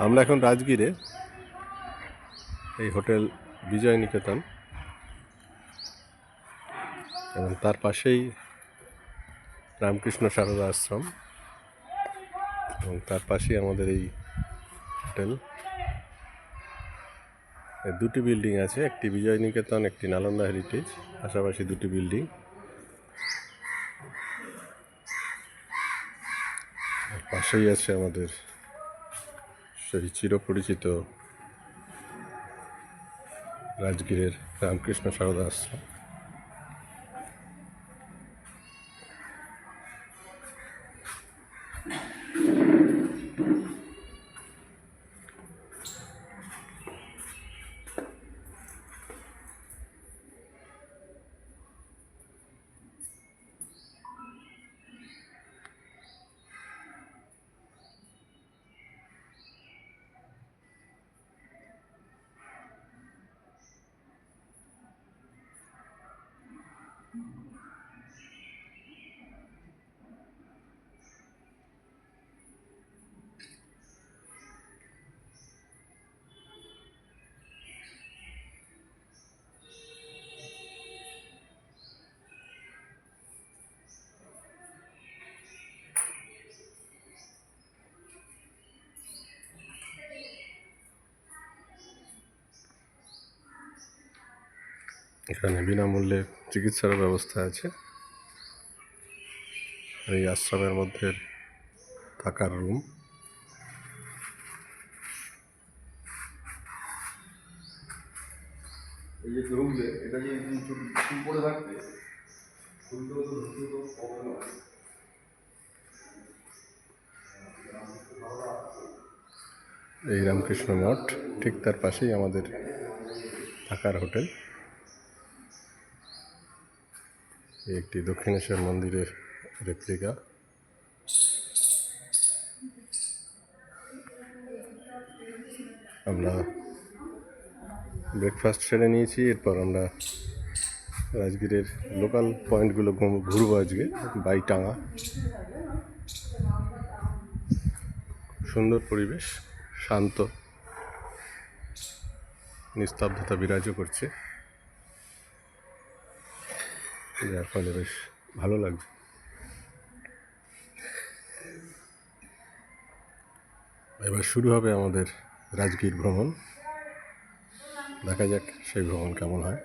আমরা এখন রাজগীরে, এই হোটেল বিজয় নিকেতন, এবং তার পাশেই রামকৃষ্ণ সারদা আশ্রম, এবং তার পাশেই আমাদের এই হোটেল। দুটি বিল্ডিং আছে, একটি বিজয় নিকেতন, একটি নালন্দা হেরিটেজ, পাশাপাশি দুটি বিল্ডিং। পাশেই আছে আমাদের সেই চিরপরিচিত রাজগীরের রামকৃষ্ণ সারদা আশ্রম। এখানে বিনামূল্যে চিকিৎসার ব্যবস্থা আছে। এই আশ্রমের মধ্যে থাকার রুম। এই যে রুমে এটা যে চুল পড়ে থাকবে, এই রামকৃষ্ণ মঠ, ঠিক তার পাশেই আমাদের থাকার হোটেল। একটি দক্ষিণেশ্বর মন্দিরের রেপ্লিকা। আমরা ব্রেকফাস্ট সেরে নিয়েছি, এরপর আমরা রাজগীরের লোকাল পয়েন্টগুলো ঘুরবো আজকে। বাইটাঙ্গা, সুন্দর পরিবেশ, শান্ত, নিস্তব্ধতা বিরাজও করছে, যার ফলে বেশ ভালো লাগছে। এবার শুরু হবে আমাদের রাজগীর ভ্রমণ। দেখা যাক সেই ভ্রমণ কেমন হয়।